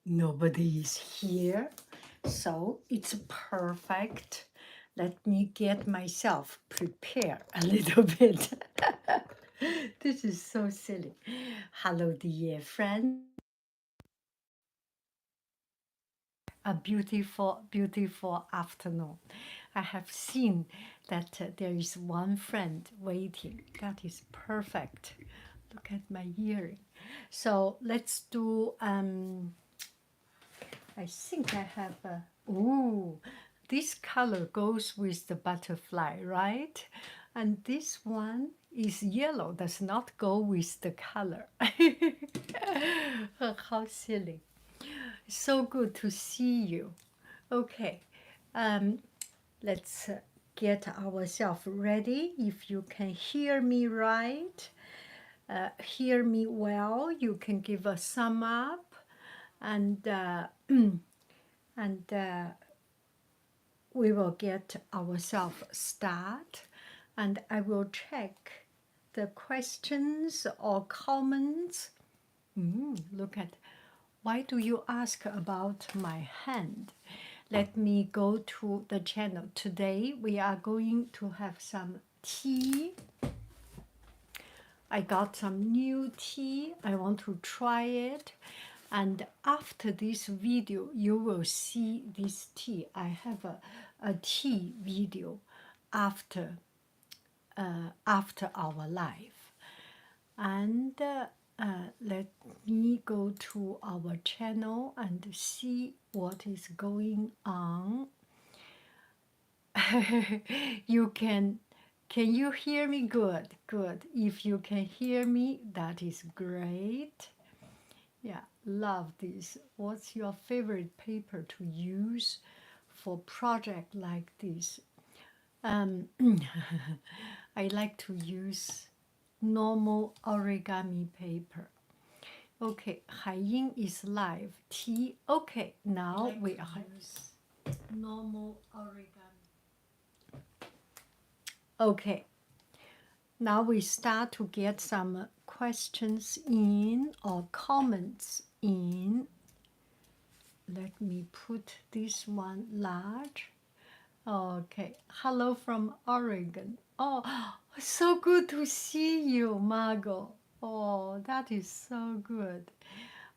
Nobody is here, so it's perfect. Let me get myself prepared a little bit. This is so silly. Hello, dear friend. A beautiful, beautiful afternoon. I have seen that there is one friend waiting. That is perfect. Look at my earring. So let's do, I think I have a, ooh, this color goes with the butterfly, right? And this one is yellow, does not go with the color. How silly. So good to see you. Okay, let's get ourselves ready. If you can hear me right, hear me well, you can give a thumb up, and and we will get ourselves started. And I will check the questions or comments. Look at, why do you ask about my hand? Let me go to the channel. Today we are going to have some tea. I got some new tea. I want to try it. And after this video, you will see this tea. I have a tea video after, after our live. And let me go to our channel and see what is going on. You can you hear me? Good, good. If you can hear me, that is great. Yeah, love this. What's your favorite paper to use for project like this? I like to use normal origami paper. Okay, Haiying is live. T. Okay, now like we are normal origami. Okay, now we start to get some questions in or comments in. Let me put this one large. Okay, hello from Oregon. Oh, so good to see you, Margot. Oh, that is so good.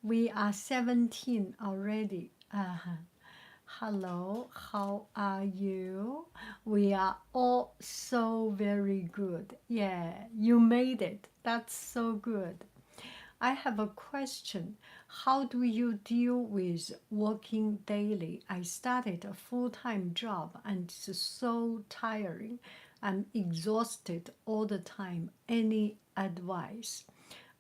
We are 17 already. Hello, how are you? We are all so very good. Yeah, you made it. That's so good. I have a question. How do you deal with working daily? I started a full-time job and it's so tiring. I'm exhausted all the time. Any advice?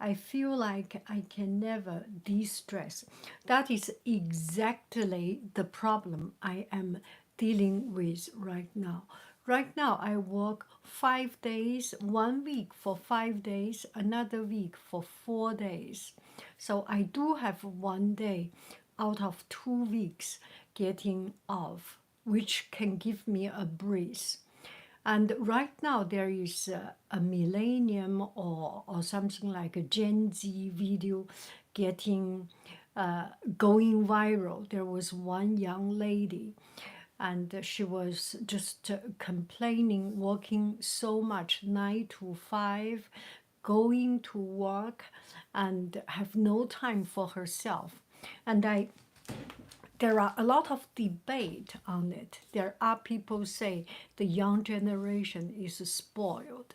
I feel like I can never de-stress. That is exactly the problem I am dealing with right now. Right now, I work 5 days, 1 week for 5 days, another week for 4 days. So I do have 1 day out of 2 weeks getting off, which can give me a breeze. And right now there is a millennium or something like a Gen Z video getting going viral. There was one young lady and she was just complaining, working so much, 9 to 5, going to work and have no time for herself. And there are a lot of debate on it. There are people say the young generation is spoiled.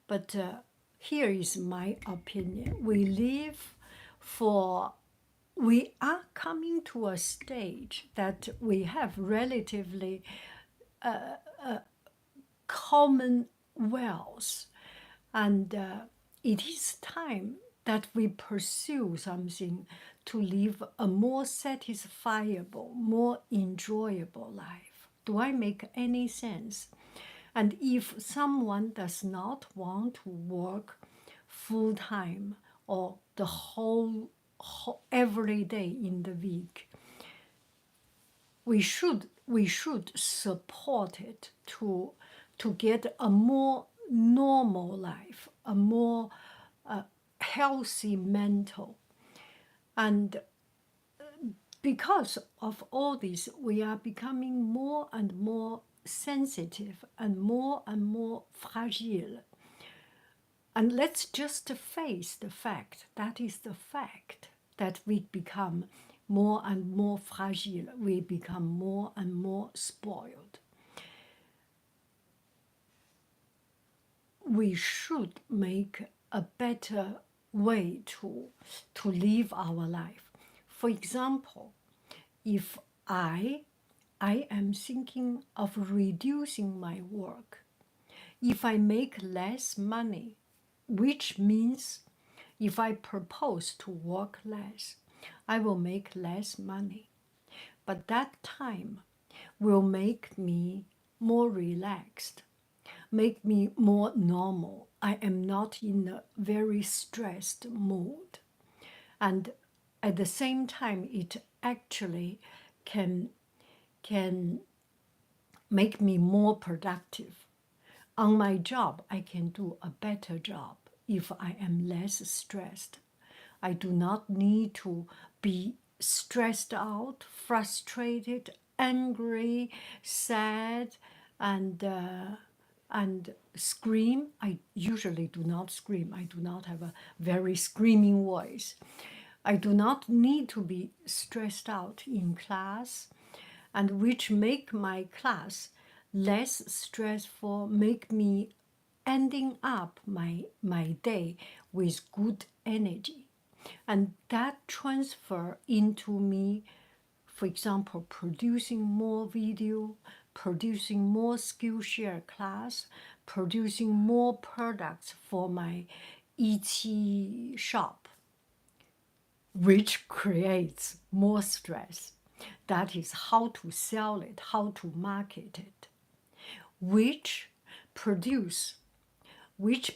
But here is my opinion. We are coming to a stage that we have relatively common wealth. And it is time that we pursue something to live a more satisfiable, more enjoyable life. Do I make any sense? And if someone does not want to work full time or the whole every day in the week. We should support it to get a more normal life, a more healthy mental. And because of all this, we are becoming more and more sensitive and more fragile. And let's just face the fact, that is the fact, that we become more and more fragile, we become more and more spoiled. We should make a better way to live our life. For example, if I am thinking of reducing my work, if I make less money, which means if I propose to work less, I will make less money. But that time will make me more relaxed, make me more normal. I am not in a very stressed mood. And at the same time, it actually can make me more productive. On my job, I can do a better job if I am less stressed. I do not need to be stressed out, frustrated, angry, sad, and scream. I usually do not scream. I do not have a very screaming voice. I do not need to be stressed out in class, and which make my class less stressful, make me ending up my day with good energy. And that transfer into me, for example, producing more video, producing more Skillshare class, producing more products for my Etsy shop, which creates more stress. That is how to sell it, how to market it, which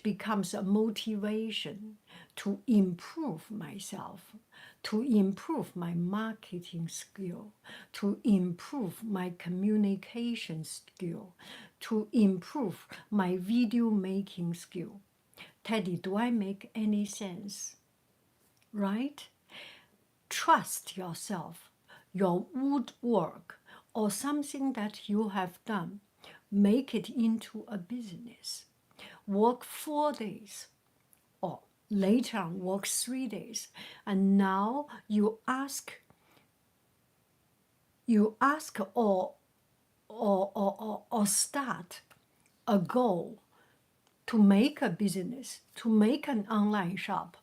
becomes a motivation to improve myself, to improve my marketing skill, to improve my communication skill, to improve my video making skill. Teddy, do I make any sense? Right? Trust yourself, your woodwork, or something that you have done. Make it into a business. Work 4 days, or later on work 3 days, and now you ask or start a goal to make a business, to make an online shop.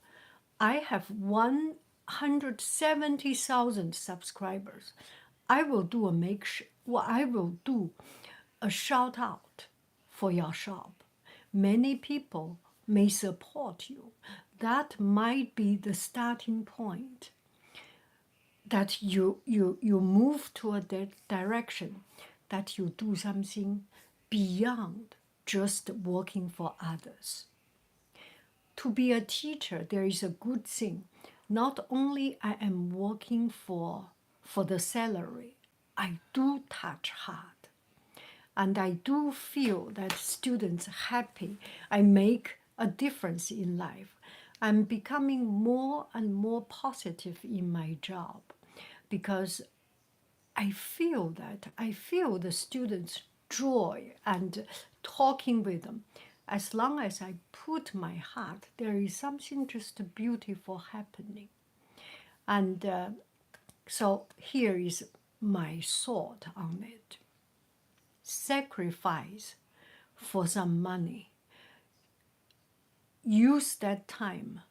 I have 170,000 subscribers. I will do a shout out for your shop. Many people may support you. That might be the starting point, that you move to a direction, that you do something beyond just working for others. To be a teacher, there is a good thing. Not only I am working for the salary, I do touch hard. And I do feel that students happy. I make a difference in life. I'm becoming more and more positive in my job because I feel the students' joy and talking with them. As long as I put my heart, there is something just beautiful happening. And so here is my thought on it. Sacrifice for some money. Use that time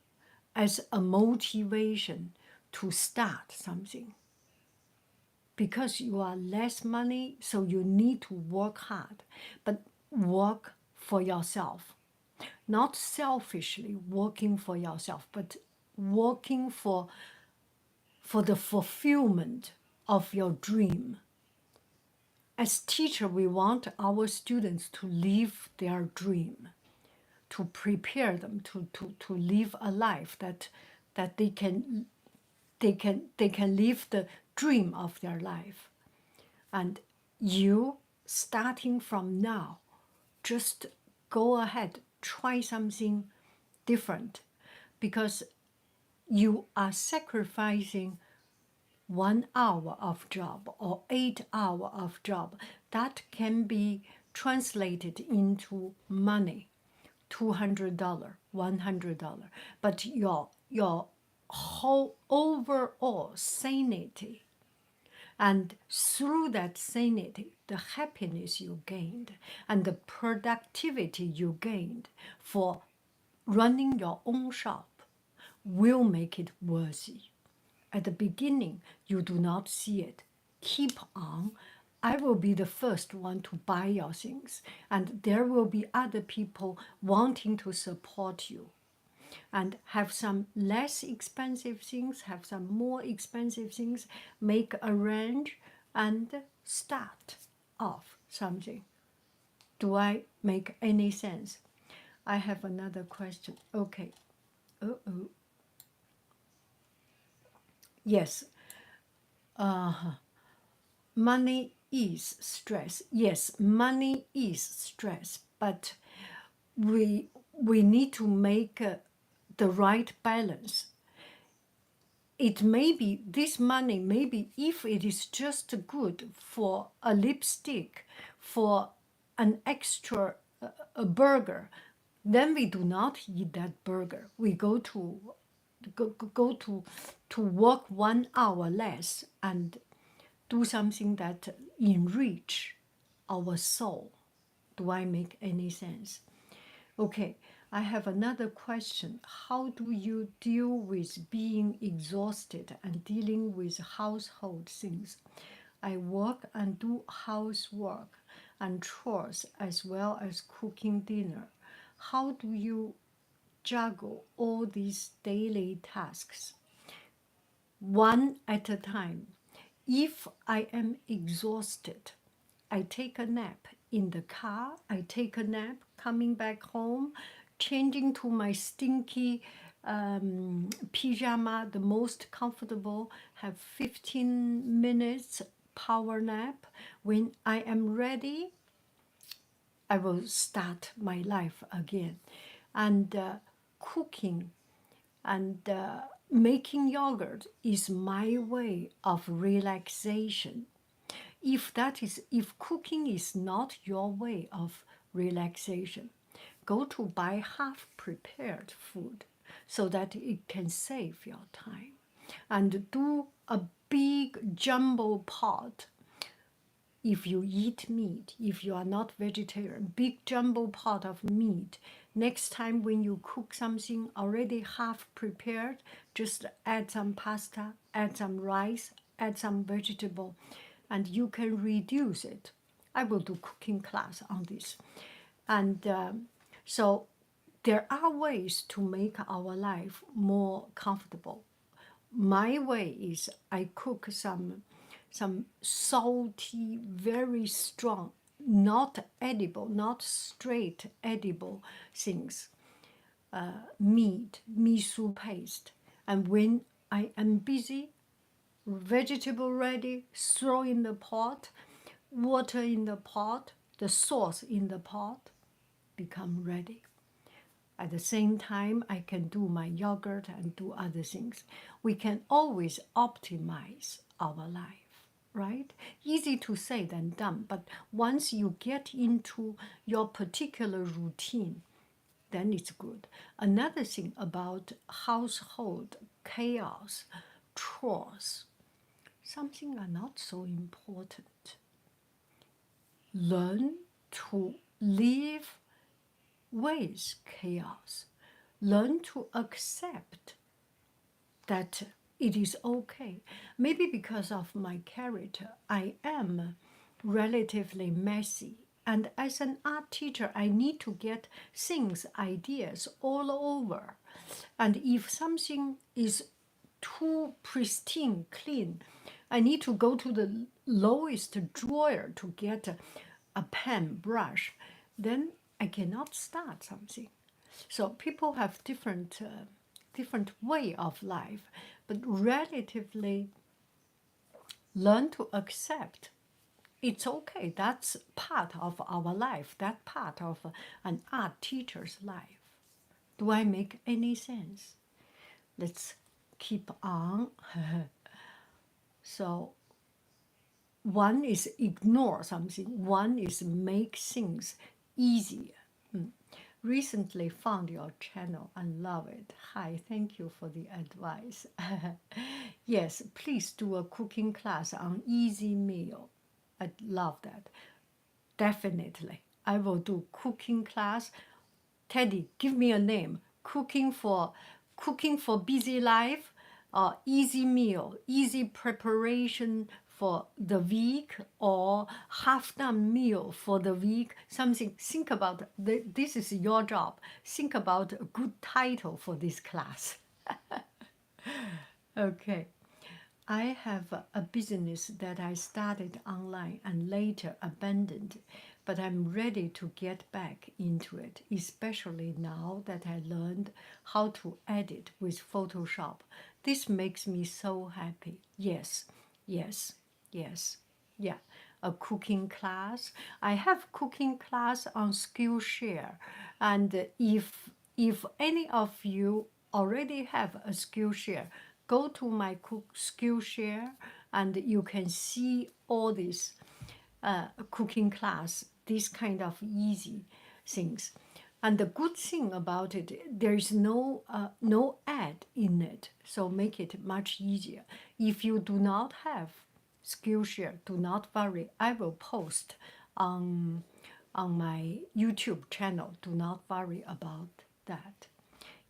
as a motivation to start something. Because you are less money, so you need to work hard, but work for yourself. Not selfishly working for yourself, but working for the fulfillment of your dream. As teacher, we want our students to live their dream, to prepare them to live a life that they can live the dream of their life. And you, starting from now, just go ahead, try something different, because you are sacrificing 1 hour of job or 8 hour of job that can be translated into money, $200, $100, but your whole overall sanity, and through that sanity, the happiness you gained and the productivity you gained for running your own shop will make it worthy. At the beginning, you do not see it. Keep on. I will be the first one to buy your things, and there will be other people wanting to support you. And have some less expensive things, have some more expensive things, make a range and start off something. Do I make any sense? I have another question. Okay. Uh-oh. Yes. Money is stress. Yes, money is stress, but we need to make the right balance. It may be, this money, maybe if it is just good for a lipstick, for an extra a burger, then we do not eat that burger. We go to work 1 hour less and do something that enrich our soul. Do I make any sense? Okay, I have another question. How do you deal with being exhausted and dealing with household things? I work and do housework and chores as well as cooking dinner. How do you juggle all these daily tasks? One at a time. If I am exhausted, I take a nap in the car. I take a nap coming back home, changing to my stinky pyjama, the most comfortable, have 15 minutes power nap. When I am ready, I will start my life again. And cooking and making yogurt is my way of relaxation. If cooking is not your way of relaxation, go to buy half prepared food so that it can save your time, and do a big jumbo pot. If you eat meat, if you are not vegetarian, big jumbo pot of meat. Next time when you cook something already half prepared, just add some pasta, add some rice, add some vegetable, and you can reduce it. I will do cooking class on this. And so there are ways to make our life more comfortable. My way is I cook some salty, very strong, not edible, not straight edible things, meat, miso paste. And when I am busy, vegetable ready, throw in the pot, water in the pot, the sauce in the pot, become ready. At the same time, I can do my yogurt and do other things. We can always optimize our life, right? Easy to say than done, but once you get into your particular routine, then it's good. Another thing about household chaos, chores, something are not so important. Learn to live with chaos. Learn to accept that it is okay. Maybe because of my character, I am relatively messy. And as an art teacher, I need to get things, ideas all over. And if something is too pristine, clean, I need to go to the lowest drawer to get a pen, brush. Then I cannot start something. So people have different way of life, but relatively learn to accept it's okay. That's part of our life. That part of an art teacher's life. Do I make any sense? Let's keep on. So one is ignore something. One is make things easier. Recently found your channel and love it. Hi, thank you for the advice. Yes, please do a cooking class on easy meal. I'd love that. Definitely. I will do cooking class. Teddy, give me a name. Cooking for busy life, easy meal, easy preparation for the week, or half done meal for the week. Something. Think about this is your job. Think about a good title for this class. Okay. I have a business that I started online and later abandoned, but I'm ready to get back into it, especially now that I learned how to edit with Photoshop. This makes me so happy. Yes, yes, yes. Yeah, a cooking class. I have cooking class on Skillshare, and if any of you already have a Skillshare, go to my Skillshare, and you can see all these cooking class, this kind of easy things. And the good thing about it, there is no ad in it, so make it much easier. If you do not have Skillshare, do not worry. I will post on my YouTube channel. Do not worry about that.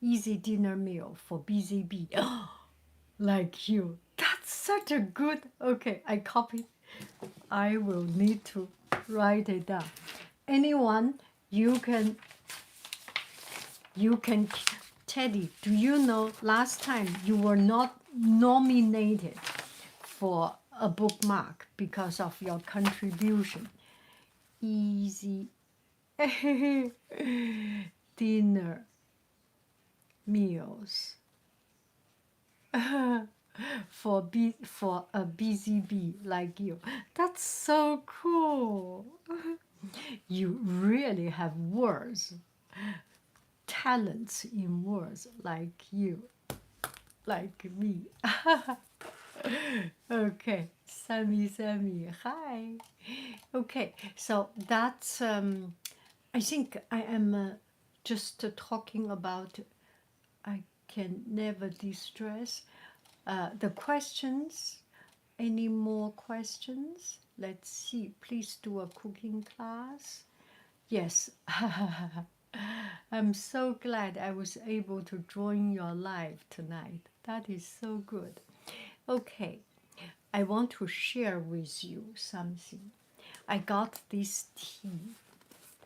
Easy dinner meal for busy bee. Like you. That's such a good. Okay, I copied. I will need to write it down. Anyone, you can. Teddy, do you know last time you were not nominated for a bookmark because of your contribution? Easy dinner meals for a busy bee like you. That's so cool. You really have words, talents in words like you, like me. Okay, Sammy, hi. Okay, so that's, I think I am just talking about I can never distress. The questions, any more questions? Let's see, please do a cooking class. Yes, I'm so glad I was able to join your live tonight. That is so good. Okay, I want to share with you something. I got this tea,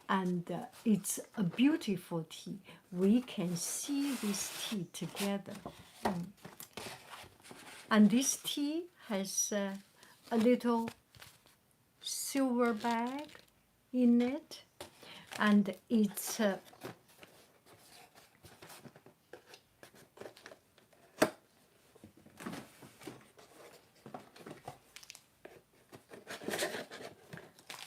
and it's a beautiful tea. We can see this tea together. And this tea has a little silver bag in it, and it's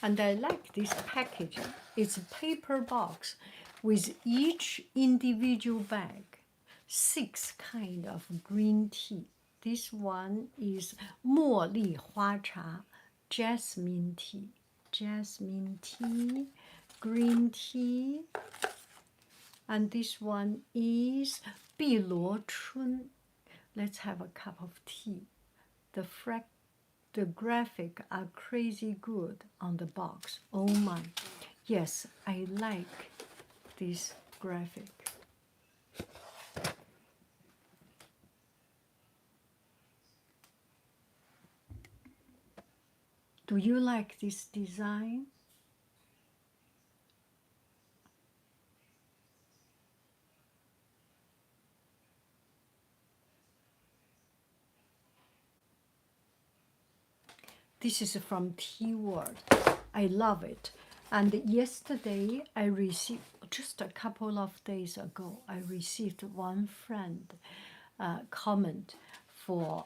and I like this packaging. It's a paper box with each individual bag, 6 kind of green tea. This one is 茉莉花茶, jasmine tea, green tea, and this one is 碧螺春. Let's have a cup of tea. The graphic are crazy good on the box. Oh my. Yes, I like this graphic. Do you like this design? This is from Tea World. I love it. And yesterday I received, just a couple of days ago, I received one friend comment for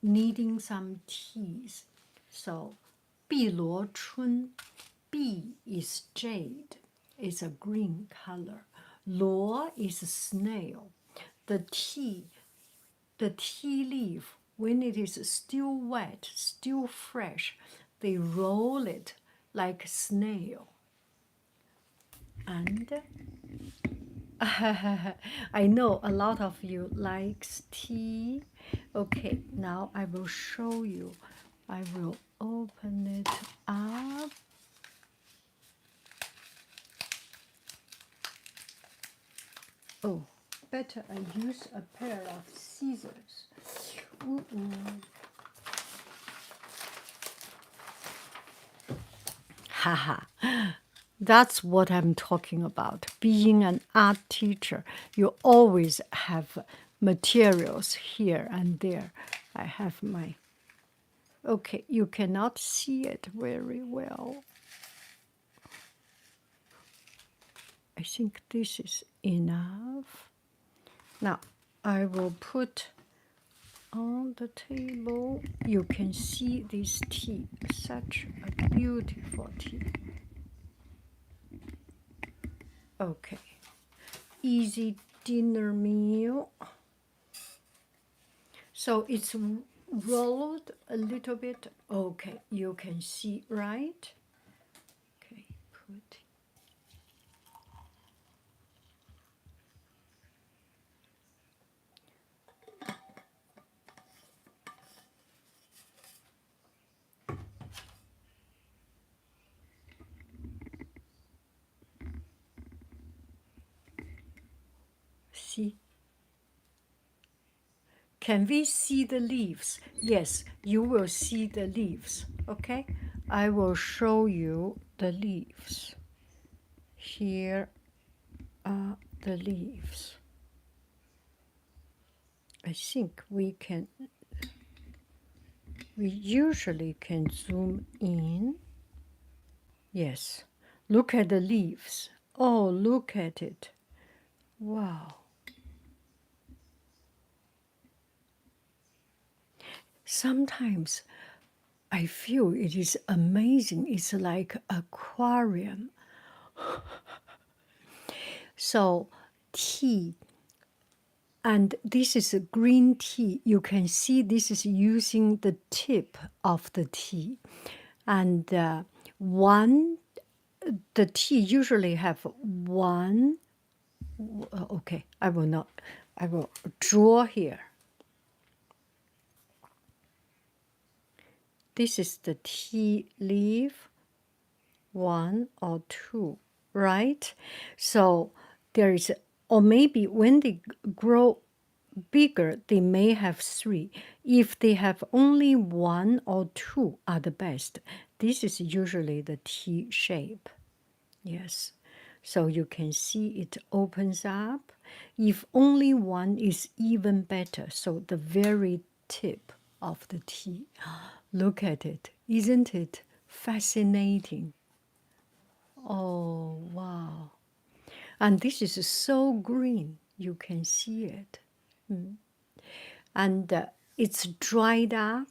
needing some teas. So, 碧螺春, B is jade, it's a green color. 螺 is snail. The tea leaf, when it is still wet, still fresh, they roll it like snail. And I know a lot of you likes tea. Okay, now I will show you. I will open it up. Oh, better I use a pair of scissors. Ooh. Haha. That's what I'm talking about. Being an art teacher, you always have materials here and there. I have my... Okay, you cannot see it very well. I think this is enough. Now, I will put on the table. You can see this tea, such a beautiful tea. Okay, easy dinner meal. So it's rolled a little bit. Okay, you can see, right? Okay, put. See? Can we see the leaves? Yes, you will see the leaves, okay? I will show you the leaves. Here are the leaves. I think we usually can zoom in. Yes, look at the leaves. Oh, look at it. Wow. Sometimes I feel it is amazing. It's like aquarium. So tea, and this is a green tea. You can see this is using the tip of the tea. And the tea usually have one, okay, I will draw here. This is the tea leaf, one or two, right? So there is, or maybe when they grow bigger, they may have three. If they have only one or two are the best. This is usually the T shape. Yes. So you can see it opens up. If only one is even better. So the very tip of the T. Look at it. Isn't it fascinating? Oh, wow. And this is so green. You can see it. And it's dried up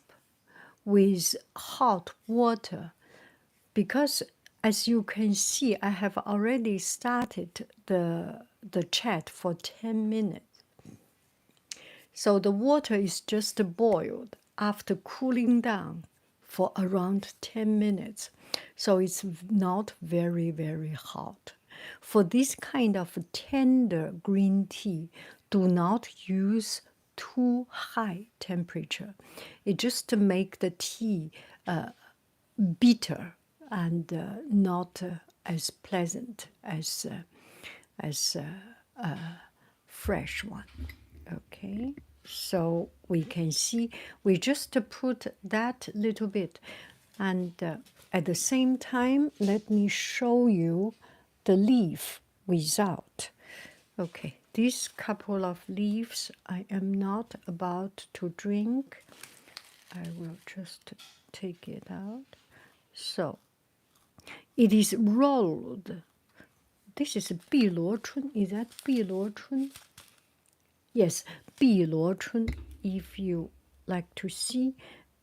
with hot water because, as you can see, I have already started the chat for 10 minutes. So the water is just boiled after cooling down for around 10 minutes. So it's not very, very hot. For this kind of tender green tea, do not use too high temperature. It just to make the tea bitter and not as pleasant as fresh one. Okay, so we can see we just put that little bit, and at the same time, let me show you the leaf without. Okay, this couple of leaves I am not about to drink. I will just take it out. So It is rolled. This is 碧螺春. Is that 碧螺春? Yes, 碧螺春. If you like to see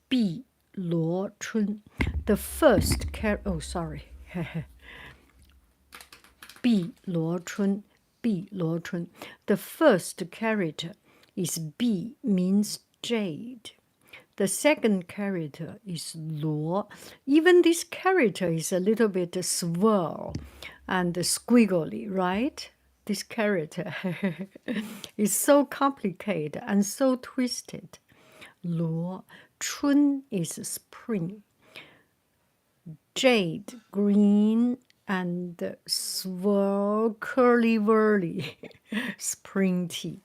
碧螺春, the first oh sorry, 碧螺春, 碧螺春. The first character is 碧 means jade. The second character is 罗. Even this character is a little bit swirl and squiggly, right? This character is so complicated and so twisted. 罗, 春 is spring. Jade, green, and swirl, curly-whirly, spring tea.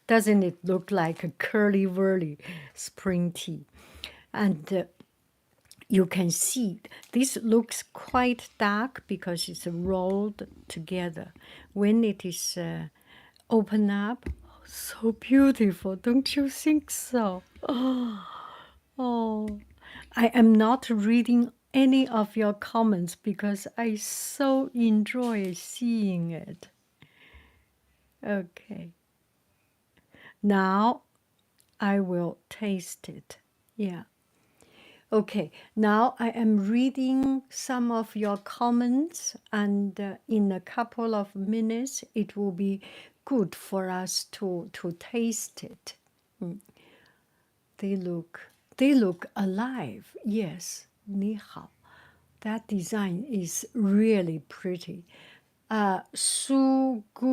Doesn't it look like a curly-whirly spring tea? And you can see this looks quite dark because it's rolled together. When it is open up, so beautiful, don't you think so? Oh, I am not reading any of your comments because I so enjoy seeing it. Okay. Now I will taste it. Yeah. Okay, now I am reading some of your comments, and in a couple of minutes, it will be good for us to taste it. They look alive. Yes, 你好. That design is really pretty. Suguish,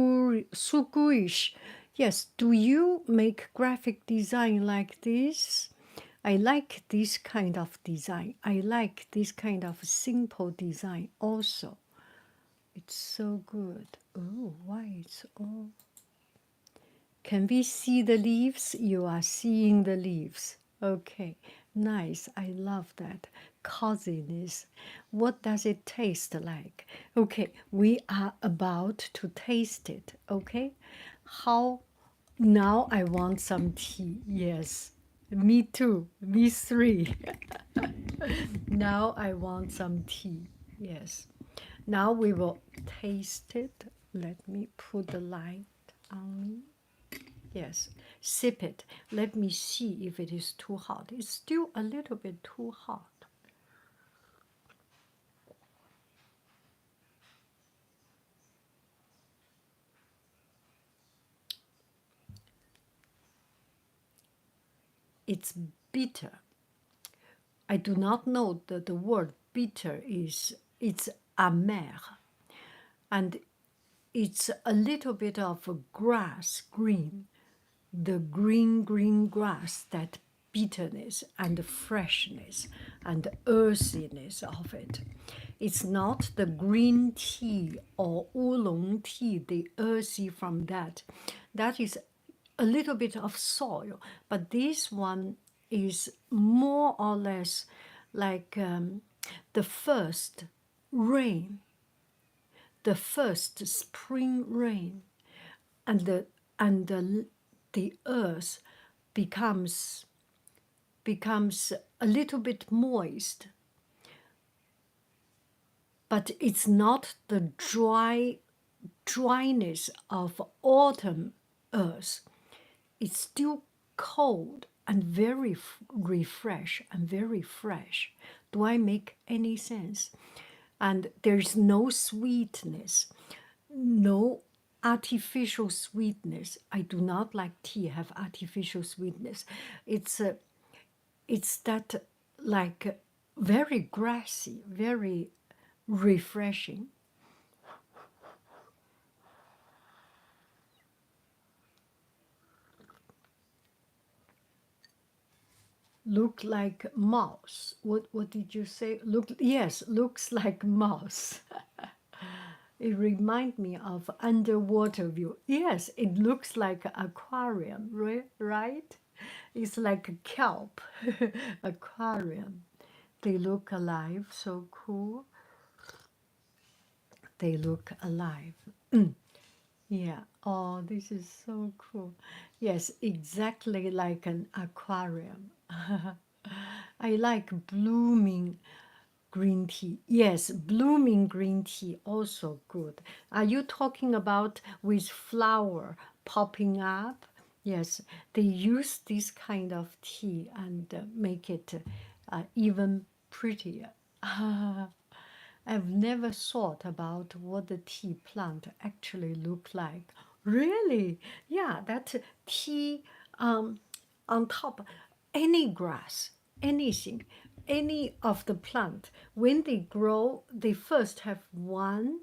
yes, do you make graphic design like this? I like this kind of design. I like this kind of simple design also. It's so good. Oh, why it's all... Can we see the leaves? You are seeing the leaves. Okay, nice. I love that. Coziness. What does it taste like? Okay, we are about to taste it. Okay, how? Now I want some tea. Yes, me too. Me three. Now I want some tea. Yes. Now we will taste it. Let me put the light on me. Yes, sip it. Let me see if it is too hot. It's still a little bit too hot. It's bitter. I do not know that the word bitter is, it's amer. And it's a little bit of a grass, green. The green grass, that bitterness and freshness and earthiness of it. It's not the green tea or oolong tea, the earthy from that. That is a little bit of soil, but this one is more or less like the first rain, the first spring rain, and the earth becomes a little bit moist, but it's not the dryness of autumn earth. It's still cold and very refresh and very fresh. Do I make any sense? And there's no sweetness, no artificial sweetness. I do not like tea have artificial sweetness. It's that like very grassy, very refreshing. Look like mouse. What did you say? Looks like mouse. It reminds me of underwater view. Yes, it looks like an aquarium, right? It's like a kelp aquarium. They look alive, so cool. They look alive. Yeah, oh, this is so cool. Yes, exactly like an aquarium. I like blooming green tea. Yes, blooming green tea, also good. Are you talking about with flower popping up? Yes, they use this kind of tea and make it even prettier. I've never thought about what the tea plant actually look like. Really? Yeah, that tea on top, any grass, anything, any of the plant, when they grow, they first have one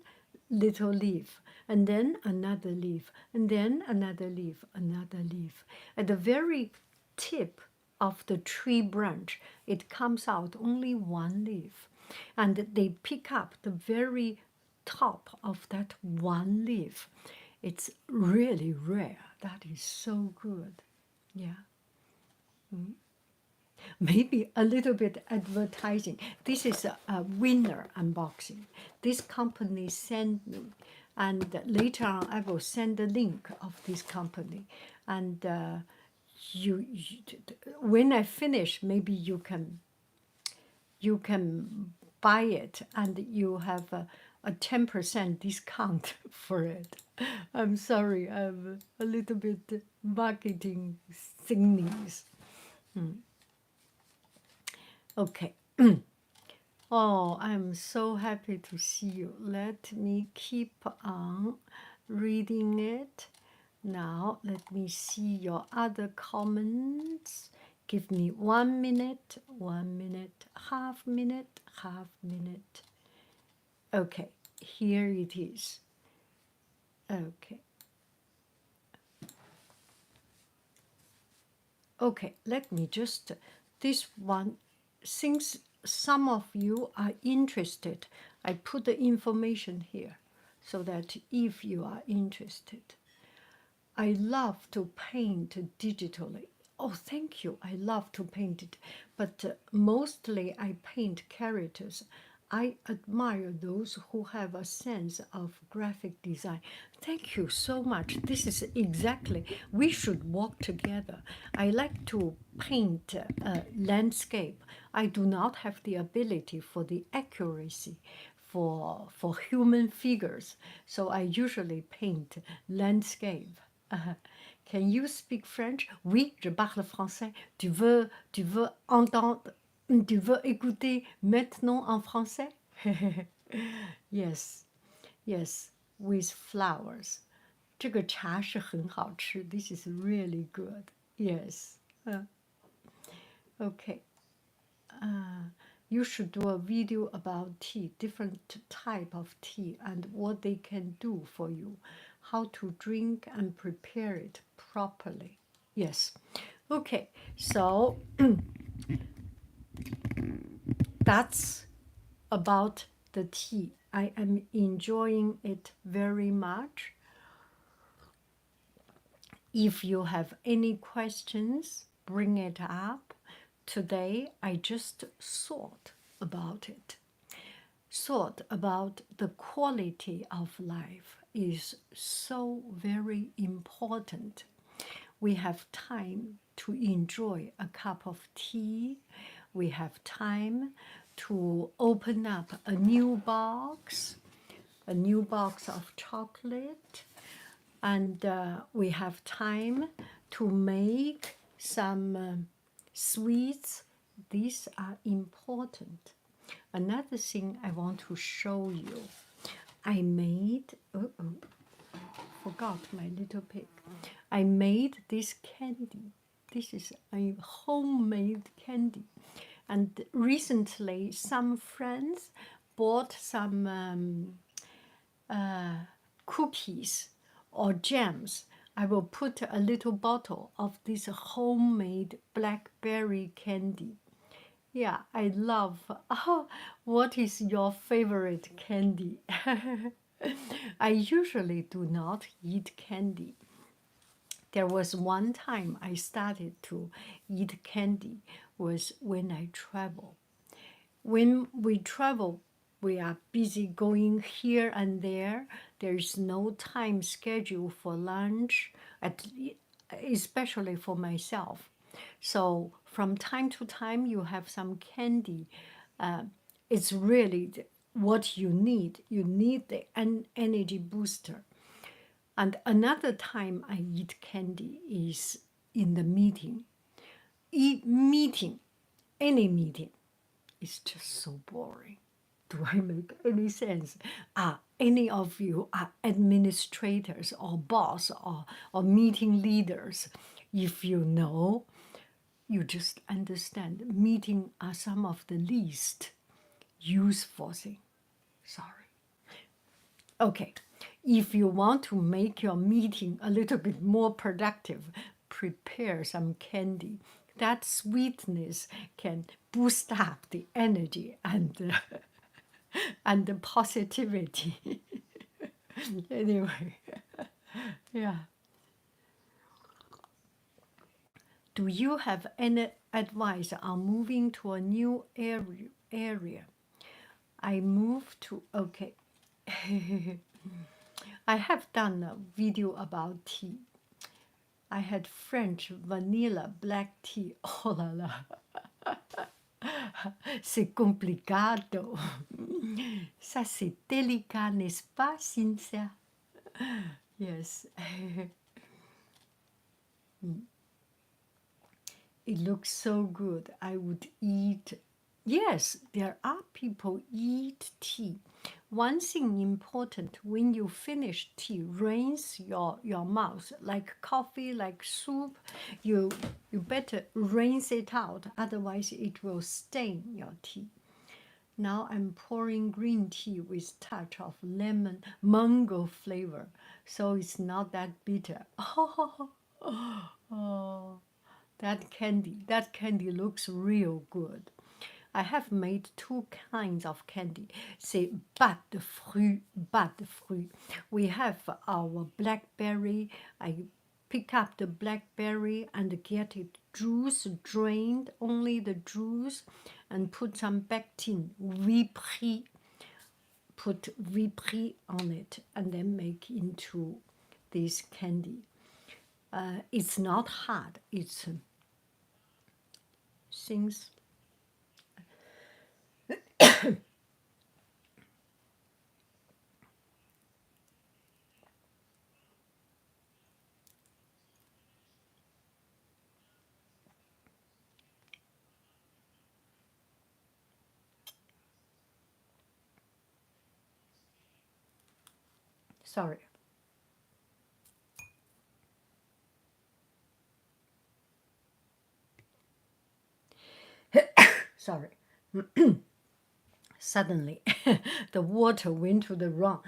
little leaf, and then another leaf, and then another leaf, another leaf. At the very tip of the tree branch, it comes out only one leaf. And they pick up the very top of that one leaf. It's really rare. That is so good. Yeah. Maybe a little bit advertising. This is a winner unboxing. This company sent me, and later on I will send the link of this company. And you, when I finish, maybe you can buy it and you have a 10% discount for it. I'm sorry, I'm a little bit marketing thingies. Okay. Oh, I'm so happy to see you. Let me keep on reading it. Now, let me see your other comments. Give me 1 minute, 1 minute, half minute, half minute. Okay, here it is. Okay. Okay, let me just, this one, since some of you are interested, I put the information here so that if you are interested. I love to paint digitally. Oh, thank you. I love to paint it. But mostly I paint characters. I admire those who have a sense of graphic design. Thank you so much. This is exactly, we should work together. I like to paint landscape. I do not have the ability for the accuracy for human figures. So I usually paint landscape. Can you speak French? Oui, je parle français. Tu veux entendre, tu veux écouter maintenant en français? Yes, yes, with flowers. 这个茶是很好吃. This is really good. Yes. Okay. You should do a video about tea, different type of tea and what they can do for you, how to drink and prepare it properly. Yes. Okay, so that's about the tea. I am enjoying it very much. If you have any questions, bring it up. Today, I just thought about it. Thought about the quality of life is so very important. We have time to enjoy a cup of tea. We have time to open up a new box of chocolate. And we have time to make some sweets. These are important. Another thing I want to show you. I made, forgot my little pig. I made this candy. This is a homemade candy. And recently, some friends bought some cookies or jams. I will put a little bottle of this homemade blackberry candy. Yeah, I love. Oh, what is your favorite candy? I usually do not eat candy. There was one time I started to eat candy was when I travel. When we travel, we are busy going here and there. There is no time schedule for lunch, especially for myself. So from time to time, you have some candy It's really what you need. You need the energy booster. And another time I eat candy is in the meeting. Eat meeting, any meeting, is just so boring. Do I make any sense? Any of you are administrators or boss or meeting leaders. If you know, you just understand meeting are some of the least useful thing. Sorry. Okay. If you want to make your meeting a little bit more productive, prepare some candy. That sweetness can boost up the energy and the positivity. Anyway, yeah. Do you have any advice on moving to a new area? I moved to, okay. I have done a video about tea. I had French vanilla black tea. Oh la la. C'est complicado. Ça c'est délicat, n'est-ce pas, Cynthia? Yes. It looks so good. I would eat. Yes, there are people eat tea. One thing important, when you finish tea, rinse your mouth. Like coffee, like soup, you better rinse it out, otherwise it will stain your tea. Now I'm pouring green tea with touch of lemon mango flavor, so it's not that bitter. Oh, that candy looks real good. I have made two kinds of candy. C'est pâte de fruits. We have our blackberry. I pick up the blackberry and get it juice drained, only the juice, and put some pectin, Vipri. Put Vipri on it and then make into this candy. It's not hard. It's things. Sorry. Sorry. Suddenly, the water went to the wrong.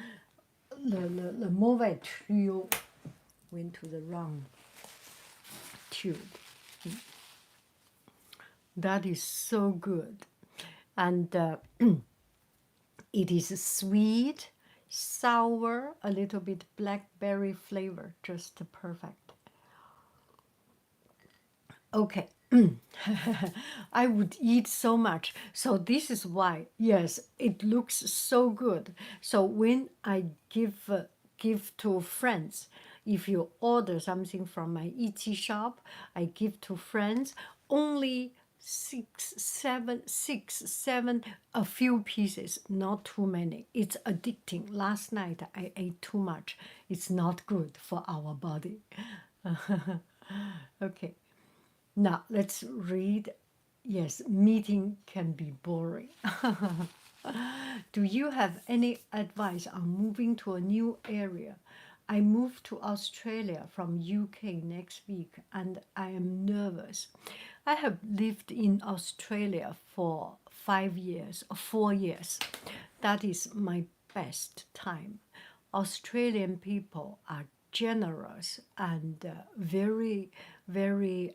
The mauvais tuyau went to the wrong tube. That is so good. And it is sweet, sour, a little bit blackberry flavor, just perfect. Okay. I would eat so much. So this is why, yes, it looks so good. So when I give to friends, if you order something from my Etsy shop, I give to friends only six, seven, a few pieces, not too many. It's addicting. Last night I ate too much. It's not good for our body. Okay. Now let's read. Yes, meeting can be boring. Do you have any advice on moving to a new area? I moved to Australia from UK next week and I am nervous. I have lived in Australia for 5 years, 4 years. That is my best time. Australian people are generous and very, very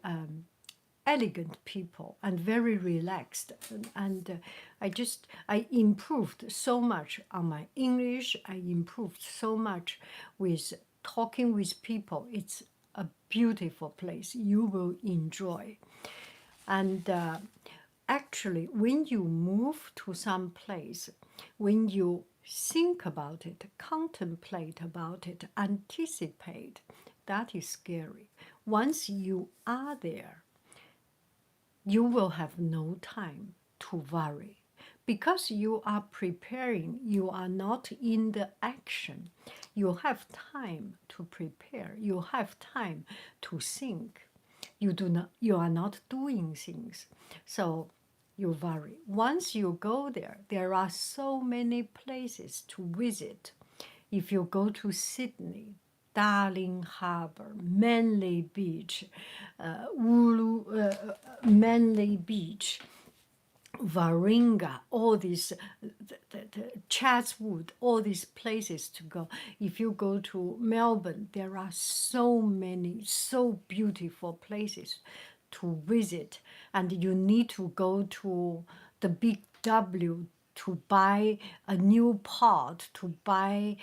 elegant people and very relaxed. And I improved so much on my English. I improved so much with talking with people. It's a beautiful place. You will enjoy. And actually, when you move to some place, when you think about it, contemplate about it, anticipate, that is scary. Once you are there, you will have no time to worry because you are preparing, you are not in the action. You have time to prepare. You have time to think. You are not doing things. So you worry. Once you go there, there are so many places to visit. If you go to Sydney, Darling Harbour, Manly Beach, Manly Beach, Warringah, all these, Chatswood, all these places to go. If you go to Melbourne, there are so many, so beautiful places to visit. And you need to go to the Big W to buy a new pot, to buy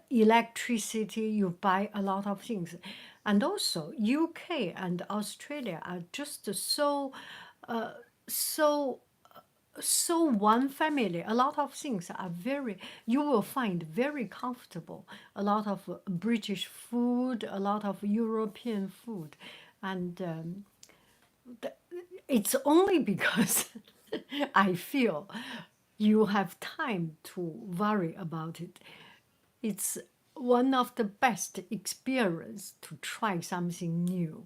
electricity, you buy a lot of things. And also, UK and Australia are just so so one family. A lot of things are very, you will find very comfortable. A lot of British food, a lot of European food. And it's only because I feel you have time to worry about it. It's one of the best experience to try something new.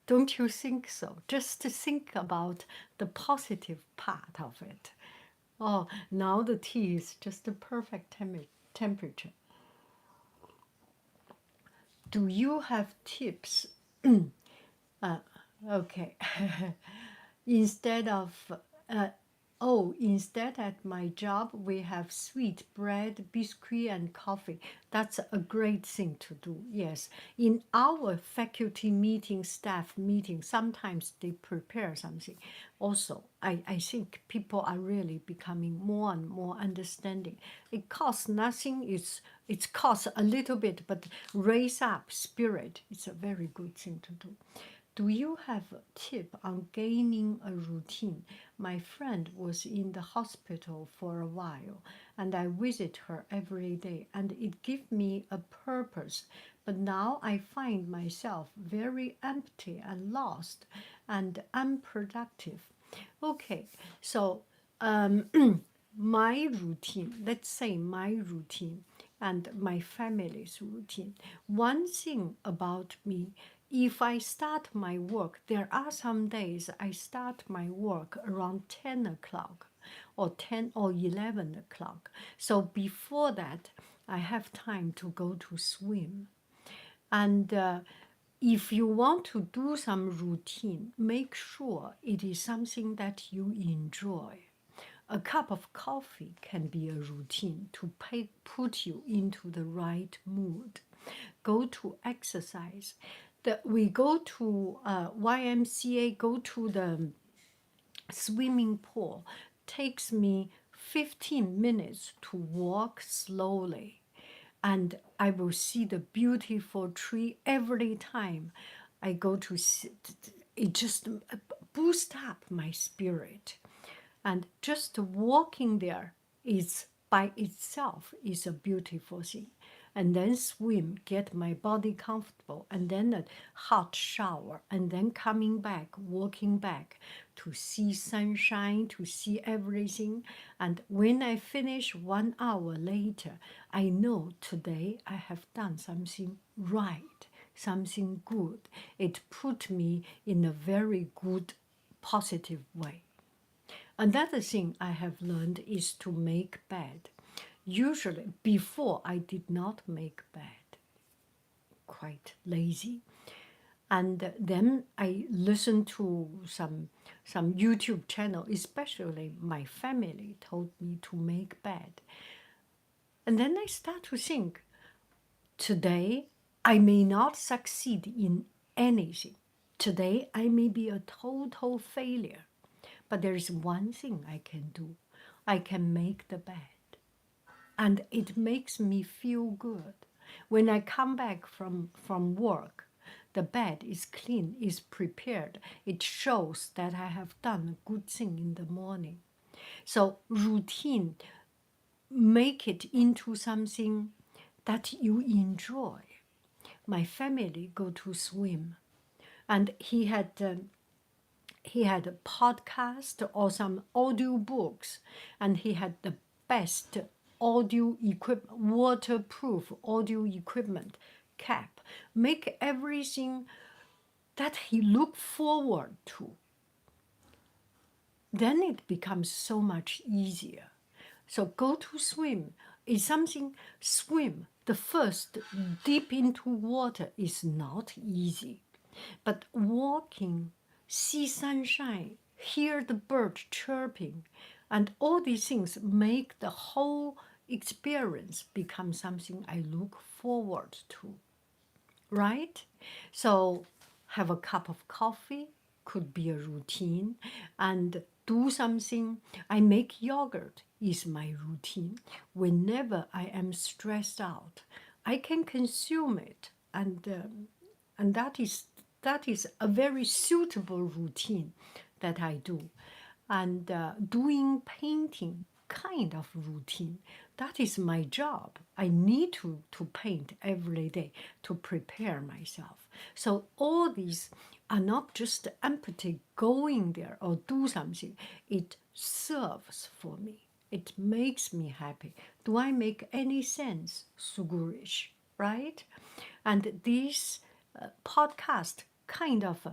Don't you think so? Just to think about the positive part of it. Oh, now the tea is just the perfect temperature. Do you have tips? Okay. Instead of uh, instead at my job we have sweet bread, biscuit, and coffee. That's a great thing to do. Yes, in our faculty meeting, staff meeting, sometimes they prepare something. Also, I think people are really becoming more and more understanding. It costs nothing. It costs a little bit, but raise up spirit. It's a very good thing to do. Do you have a tip on gaining a routine? My friend was in the hospital for a while, and I visit her every day, and it gave me a purpose. But now I find myself very empty and lost and unproductive. Okay, so my routine, let's say my routine and my family's routine. One thing about me, if I start my work, there are some days I start my work around 10 o'clock or 10 or 11 o'clock. So before that, I have time to go to swim. And if you want to do some routine, make sure it is something that you enjoy. A cup of coffee can be a routine to put you into the right mood. Go to exercise. We go to YMCA, go to the swimming pool. Takes me 15 minutes to walk slowly. And I will see the beautiful tree every time I go to see. It just boosts up my spirit. And just walking there is by itself is a beautiful thing. And then swim, get my body comfortable, and then a hot shower, and then coming back, walking back to see sunshine, to see everything. And when I finish 1 hour later, I know today I have done something right, something good. It put me in a very good, positive way. Another thing I have learned is to make bed. Usually, before I did not make bed, quite lazy. And then I listened to some YouTube channel, especially my family told me to make bed. And then I start to think, today I may not succeed in anything. Today I may be a total failure. But there is one thing I can do. I can make the bed. And it makes me feel good. When I come back from work, the bed is clean, is prepared. It shows that I have done a good thing in the morning. So routine, make it into something that you enjoy. My family go to swim, and he had he had a podcast or some audio books, and he had the best audio equipment, waterproof audio equipment, cap, make everything that he looked forward to. Then it becomes so much easier. So go to swim is something, swim, the first deep into water is not easy. But walking, see sunshine, hear the bird chirping, and all these things make the whole experience become something I look forward to, right? So have a cup of coffee, could be a routine, and do something. I make yogurt is my routine. Whenever I am stressed out, I can consume it, and that is a very suitable routine that I do. And doing painting, kind of routine. That is my job. I need to paint every day to prepare myself. So all these are not just empty going there or do something. It serves for me. It makes me happy. Do I make any sense? Sugurish, right? And this podcast, kind of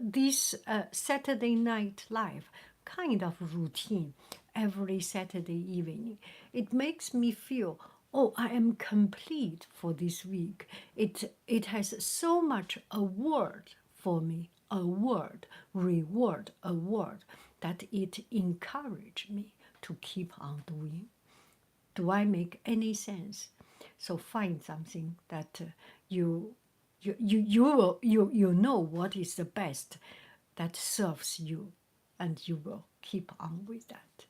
this Saturday Night Live, kind of routine every Saturday evening. It makes me feel, oh, I am complete for this week. It has so much award for me, award, reward, award, that it encouraged me to keep on doing. Do I make any sense? So find something that you know what is the best that serves you, and you will keep on with that.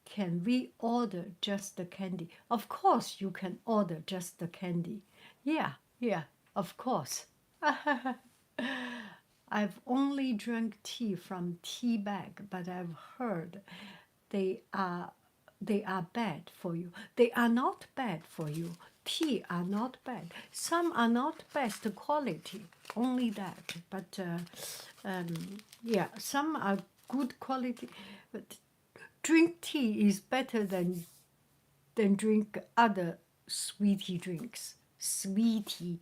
Can we order just the candy? Of course you can order just the candy. Yeah, of course. I've only drank tea from tea bag, but I've heard they are bad for you. They are not bad for you. Tea are not bad. Some are not best quality, only that. But yeah, some are good quality. But drink tea is better than drink other sweetie drinks. Sweetie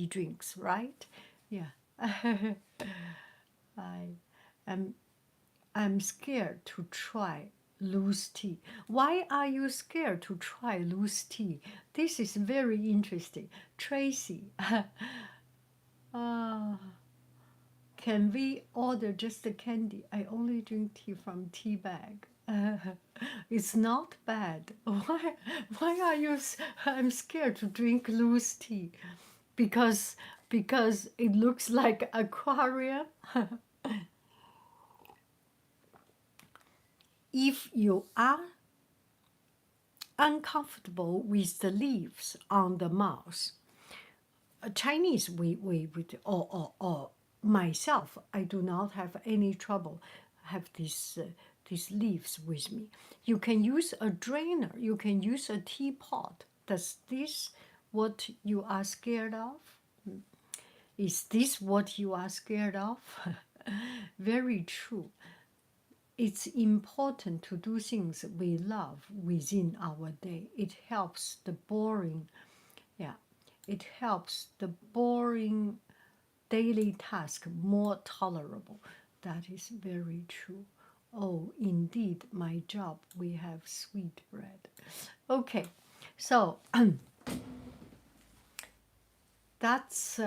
drinks, right? Yeah. I am I'm scared to try loose tea. Why are you scared to try loose tea? This is very interesting. Tracy, ah, can we order just the candy? I only drink tea from tea bag. It's not bad. Why are you? I'm scared to drink loose tea, because it looks like aquarium. If you are uncomfortable with the leaves on the mouse, Chinese, we or myself, I do not have any trouble have these leaves with me. You can use a drainer. You can use a teapot. Does this what you are scared of? Is this what you are scared of? Very true. It's important to do things we love within our day. It helps the boring, it helps the boring daily task more tolerable. That is very true. Oh, indeed, my job, we have sweet bread. Okay, so that's,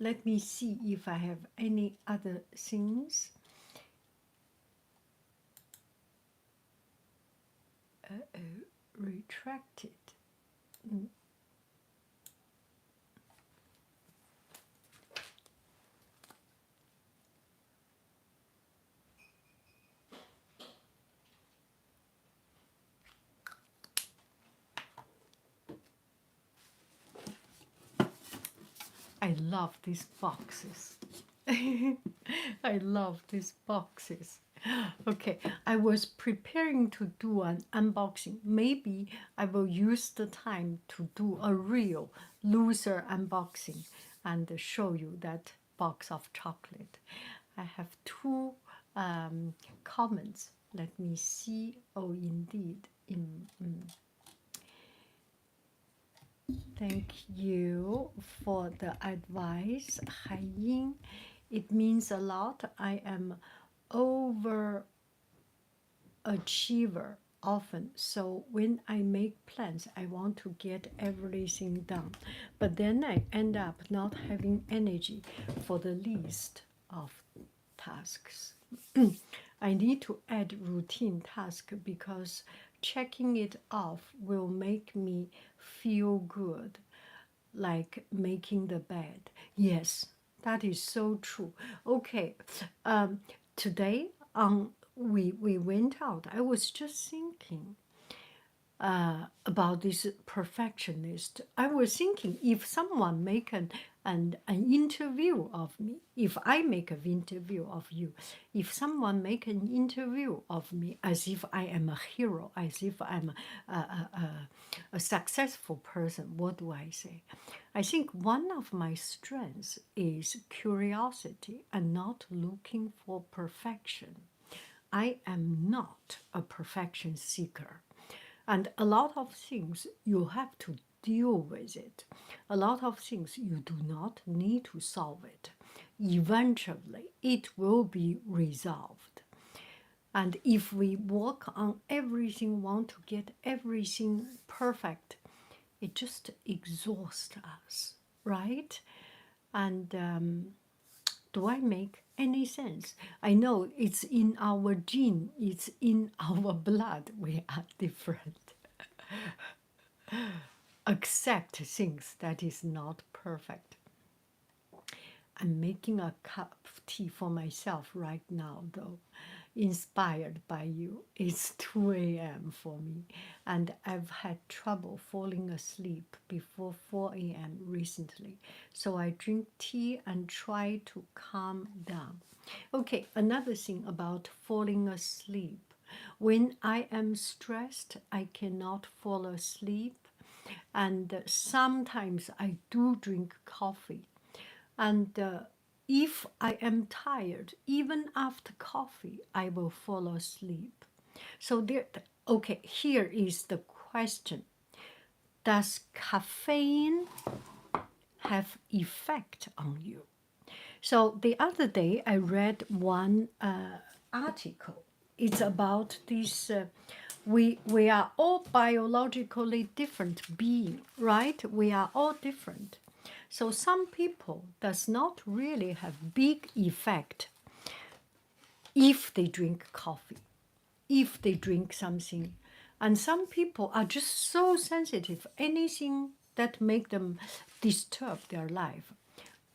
let me see if I have any other things. Retracted. I love these boxes. I love these boxes. Okay, I was preparing to do an unboxing. Maybe I will use the time to do a real loser unboxing and show you that box of chocolate. I have two comments. Let me see. Oh, indeed. Thank you for the advice, Haiying. It means a lot. I am overachiever often, so when I make plans, I want to get everything done, but then I end up not having energy for the least of tasks. I need to add routine task because checking it off will make me feel good, like making the bed. Yes, that is so true. Okay, today we went out. I was just thinking about this perfectionist. I was thinking if someone make an interview of me, if I make an interview of you, if someone make an interview of me as if I am a hero, as if I'm a successful person, what do I say? I think one of my strengths is curiosity and not looking for perfection. I am not a perfection seeker. And a lot of things you have to deal with it. A lot of things you do not need to solve it. Eventually, it will be resolved. And if we work on everything, want to get everything perfect, it just exhausts us, right? And do I make any sense? I know it's in our gene, it's in our blood. We are different. Accept things that is not perfect. I'm making a cup of tea for myself right now, though, inspired by you. It's 2 a.m. for me, and I've had trouble falling asleep before 4 a.m. recently. So I drink tea and try to calm down. Okay, another thing about falling asleep. When I am stressed, I cannot fall asleep. And sometimes I do drink coffee. And if I am tired, even after coffee, I will fall asleep. So there, okay, here is the question. Does caffeine have effect on you? So the other day I read one article. It's about this. We are all biologically different beings, right? We are all different. So some people does not really have big effect if they drink coffee, if they drink something. And some people are just so sensitive, anything that make them disturb their life.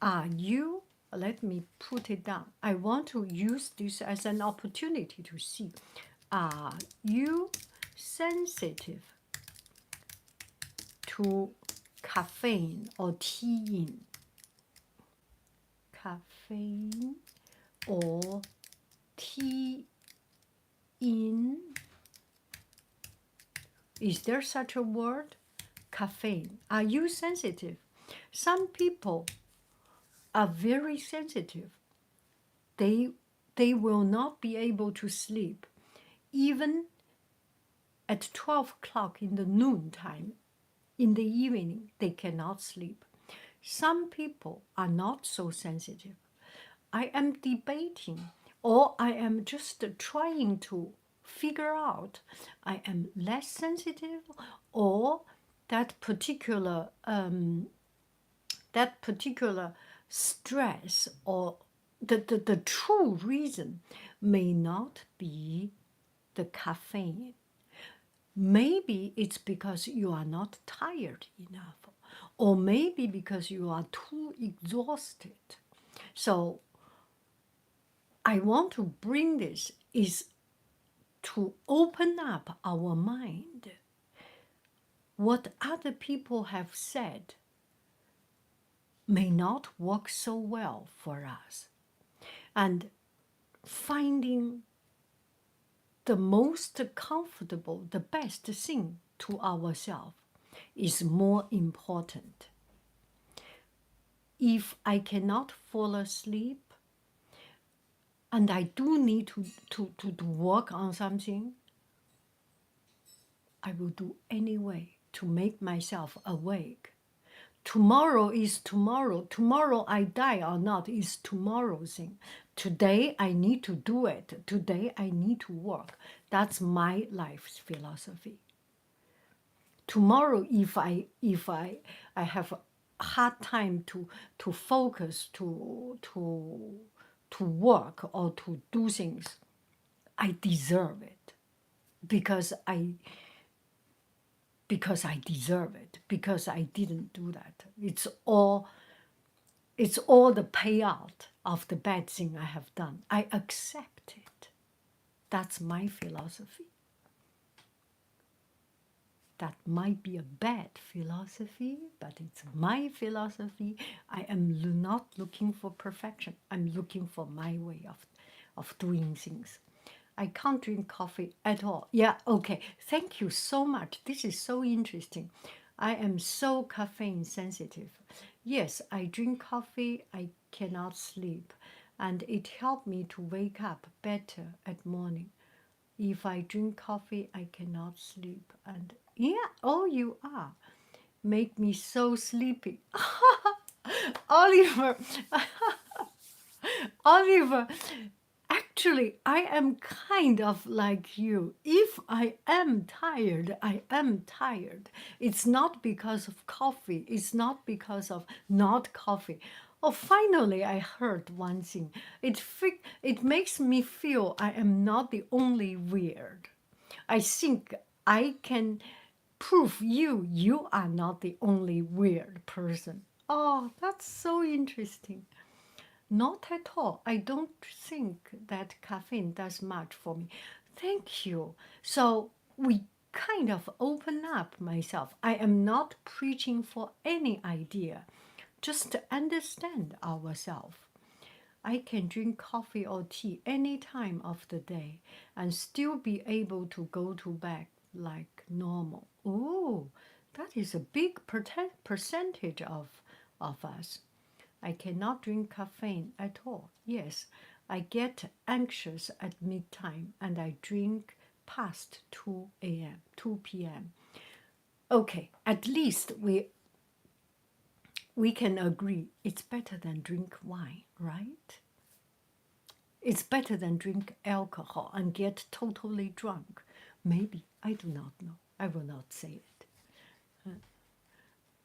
Are you, let me put it down. I want to use this as an opportunity to see, are you sensitive to caffeine or tea? Caffeine or tea in? Is there such a word? Caffeine. Are you sensitive? Some people are very sensitive. They will not be able to sleep. Even at 12 o'clock in the noontime, in the evening, they cannot sleep. Some people are not so sensitive. I am debating, or I am just trying to figure out I am less sensitive, or that particular stress, or the true reason may not be the caffeine. Maybe it's because you are not tired enough, or maybe because you are too exhausted. So I want to bring this is to open up our mind. What other people have said may not work so well for us. And finding the most comfortable, the best thing to ourselves is more important. if I cannot fall asleep and I do need to work on something, I will do anyway to make myself awake. Tomorrow is tomorrow. Tomorrow I die or not is tomorrow's thing. Today I need to do it. Today I need to work. That's my life's philosophy. Tomorrow, if I have a hard time to focus to work or to do things, I deserve it because I deserve it, because I didn't do that. It's all the payout of the bad thing I have done. I accept it. That's my philosophy. That might be a bad philosophy, but it's my philosophy. I am not looking for perfection. I'm looking for my way of doing things. I can't drink coffee at all. Yeah, okay. Thank you so much. This is so interesting. I am so caffeine sensitive. Yes, I drink coffee. I cannot sleep. And it helped me to wake up better at morning. If I drink coffee, I cannot sleep. And yeah, oh, you are. Make me so sleepy. Oliver, Oliver, actually, I am kind of like you. If I am tired, I am tired. It's not because of coffee. It's not because of not coffee. Oh, finally, I heard one thing. It makes me feel I am not the only weird. I think I can prove you are not the only weird person. Oh, that's so interesting. Not at all. I don't think that caffeine does much for me. Thank you. So we kind of open up myself. I am not preaching for any idea, just to understand ourselves. I can drink coffee or tea any time of the day and still be able to go to bed like normal. Oh, that is a big percentage of us. I cannot drink caffeine at all. Yes, I get anxious at midtime and I drink past 2 a.m., 2 p.m. Okay, at least we can agree it's better than drink wine, right? It's better than drink alcohol and get totally drunk. Maybe, I do not know. I will not say it.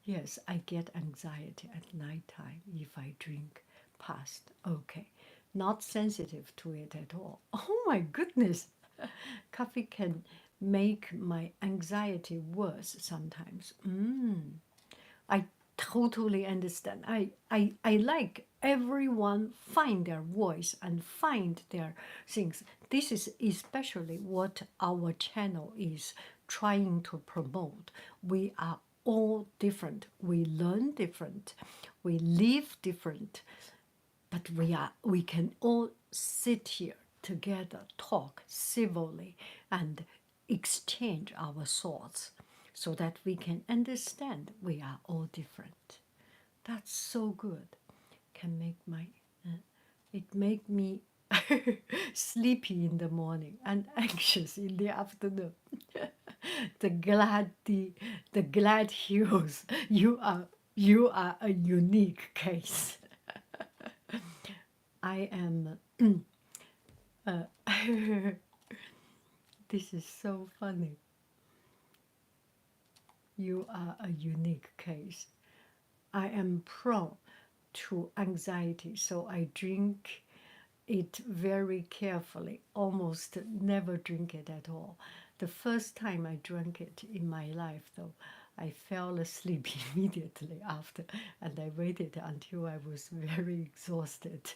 Yes, I get anxiety at nighttime if I drink past. Okay, not sensitive to it at all. Oh my goodness, coffee can make my anxiety worse sometimes. I totally understand. I like everyone find their voice and find their things. This is especially what our channel is trying to promote. We are all different. We learn different. We live different. But we can all sit here together, talk civilly, and exchange our thoughts so that we can understand we are all different. That's so good. Can make my it make me sleepy in the morning and anxious in the afternoon. The glad heroes. You are a unique case. I am. This is so funny. You are a unique case. I am prone to anxiety, so I drink it very carefully, almost never drink it at all. The first time I drank it in my life, though, I fell asleep immediately after, and I waited until I was very exhausted.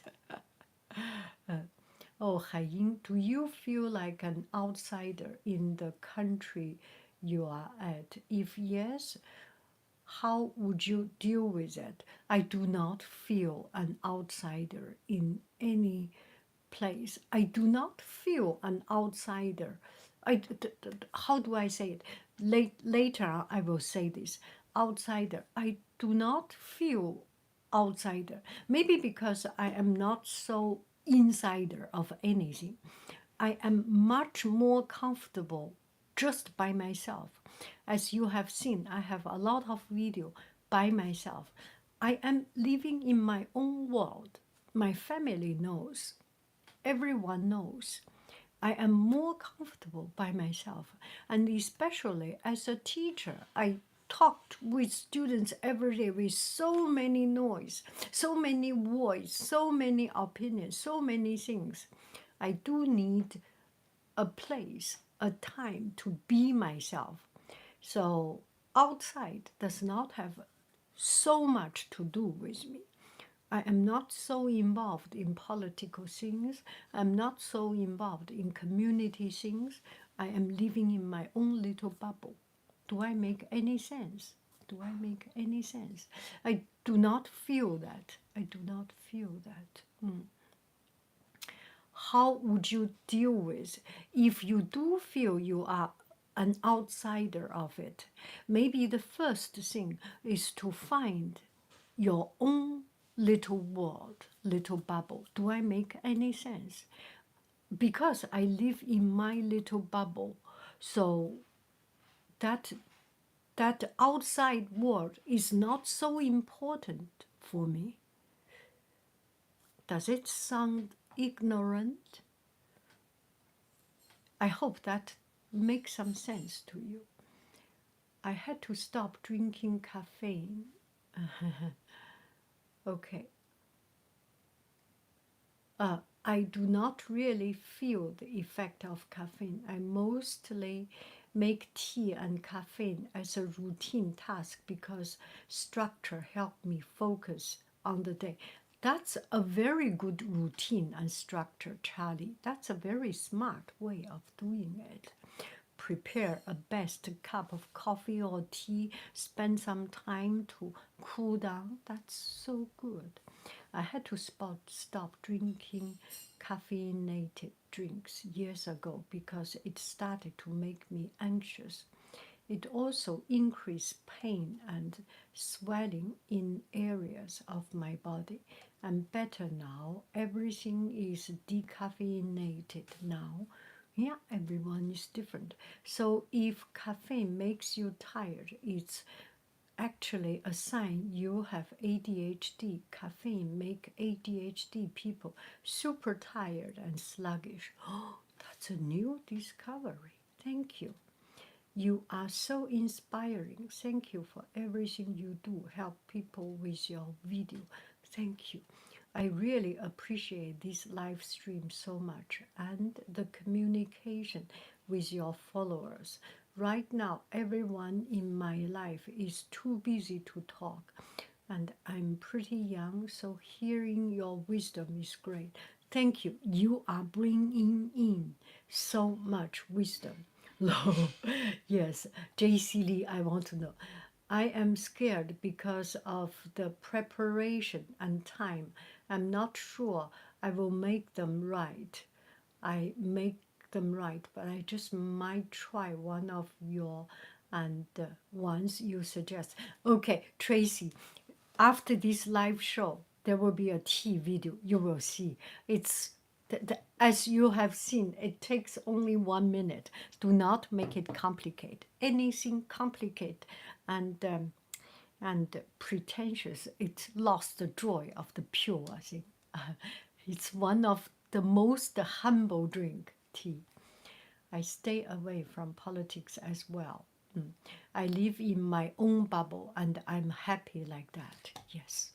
Oh, Haiying, do you feel like an outsider in the country you are at? If yes, how would you deal with it? I do not feel an outsider in any place. I do not feel an outsider. How do I say it? Later I will say this. Outsider. I do not feel outsider. Maybe because I am not so insider of anything. I am much more comfortable just by myself. As you have seen, I have a lot of video by myself. I am living in my own world. My family knows. Everyone knows. I am more comfortable by myself. And especially as a teacher, I talked with students every day with so many noise, so many voice, so many opinions, so many things. I do need a place, a time to be myself. So outside does not have so much to do with me. I am not so involved in political things. I'm not so involved in community things. I am living in my own little bubble. Do I make any sense? Do I make any sense? I do not feel that. I do not feel that. How would you deal with if you do feel you are an outsider of it? Maybe the first thing is to find your own little world, little bubble. Do I make any sense? Because I live in my little bubble, so that that outside world is not so important for me. Does it sound ignorant? I hope that makes some sense to you. I had to stop drinking caffeine. Okay. I do not really feel the effect of caffeine. I mostly make tea and caffeine as a routine task because structure helped me focus on the day. That's a very good routine and structure, Charlie. That's a very smart way of doing it. Prepare a best cup of coffee or tea, spend some time to cool down. That's so good. I had to stop drinking caffeinated drinks years ago because it started to make me anxious. It also increased pain and swelling in areas of my body. I'm better now. Everything is decaffeinated now. Yeah, everyone is different. So if caffeine makes you tired, it's actually a sign you have ADHD. Caffeine make ADHD people super tired and sluggish. Oh, that's a new discovery. Thank you. You are so inspiring. Thank you for everything you do. Help people with your video. Thank you. I really appreciate this live stream so much and the communication with your followers. Right now, everyone in my life is too busy to talk, and I'm pretty young, so hearing your wisdom is great. Thank you. You are bringing in so much wisdom. Yes, JC Lee, I want to know. I am scared because of the preparation and time. I'm not sure I will make them right. I make them right, but I just might try one of your and ones you suggest. Okay, Tracy, after this live show, there will be a tea video. You will see. It's as you have seen, it takes only 1 minute. Do not make it complicated. Anything complicated and pretentious, it lost the joy of the pure. I think it's one of the most humble drink, tea. I stay away from politics as well. I live in my own bubble and I'm happy like that. Yes.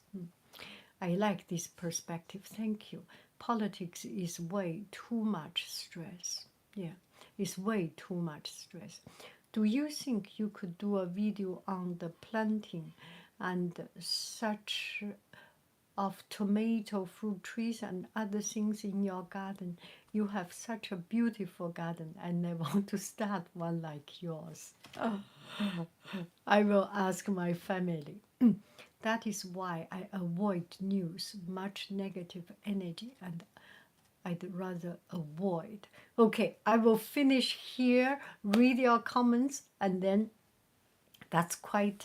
I like this perspective. Thank you. Politics is way too much stress. Yeah, it's way too much stress. Do you think you could do a video on the planting and such of tomato fruit trees and other things in your garden? You have such a beautiful garden and I want to start one like yours. I will ask my family. That is why I avoid news, much negative energy, and I'd rather avoid. Okay, I will finish here, read your comments, and then that's quite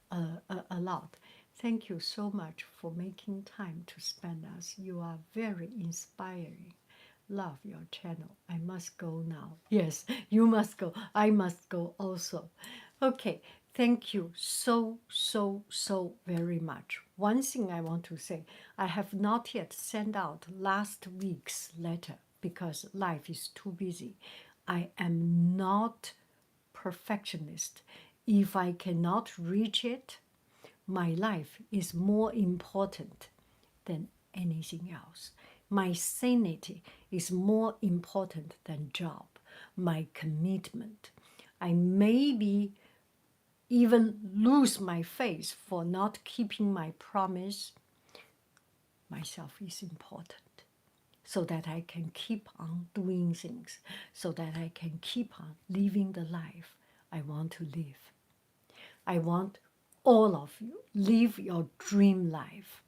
a lot. Thank you so much for making time to spend us. You are very inspiring. Love your channel. I must go now. Yes, you must go. I must go also. Okay, thank you so, so, so very much. One thing I want to say, I have not yet sent out last week's letter because life is too busy. I am not perfectionist. If I cannot reach it, my life is more important than anything else. My sanity is more important than job, my commitment. I maybe even lose my faith for not keeping my promise. Myself is important so that I can keep on doing things, so that I can keep on living the life I want to live. I want all of you live your dream life.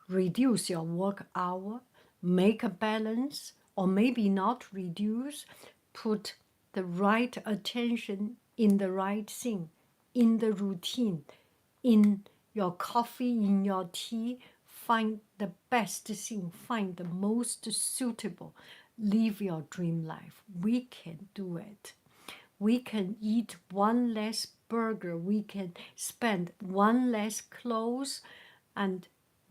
Reduce your work hour, make a balance, or maybe not reduce, put the right attention in the right thing, in the routine, in your coffee, in your tea, find the best thing, find the most suitable, live your dream life. We can do it. We can eat one less burger, we can spend one less clothes, and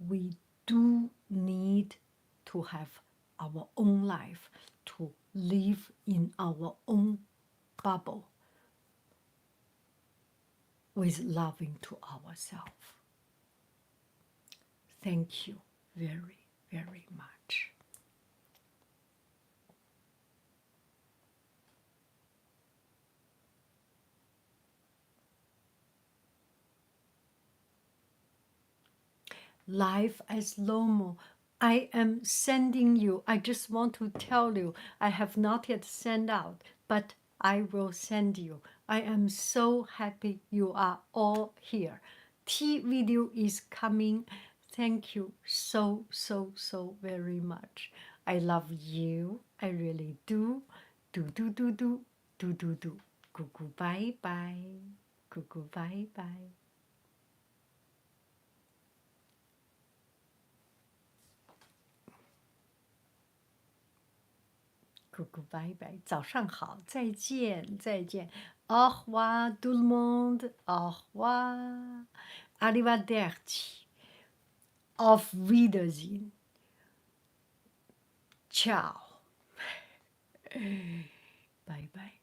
we do need to have our own life, to live in our own bubble with loving to ourselves. Thank you very, very much. Life as Lomo. I am sending you. I just want to tell you, I have not yet sent out, but I will send you. I am so happy you are all here. Tea video is coming. Thank you so, so, so very much. I love you. I really do. Do, do, do, do, do, do, do. Cuckoo, bye, bye. Cuckoo, bye, bye. Coucou, bye bye. 早上好，再见，再见。Au revoir, tout le monde. Au revoir. Arrivederci. Auf Wiedersehen. Ciao. Bye bye.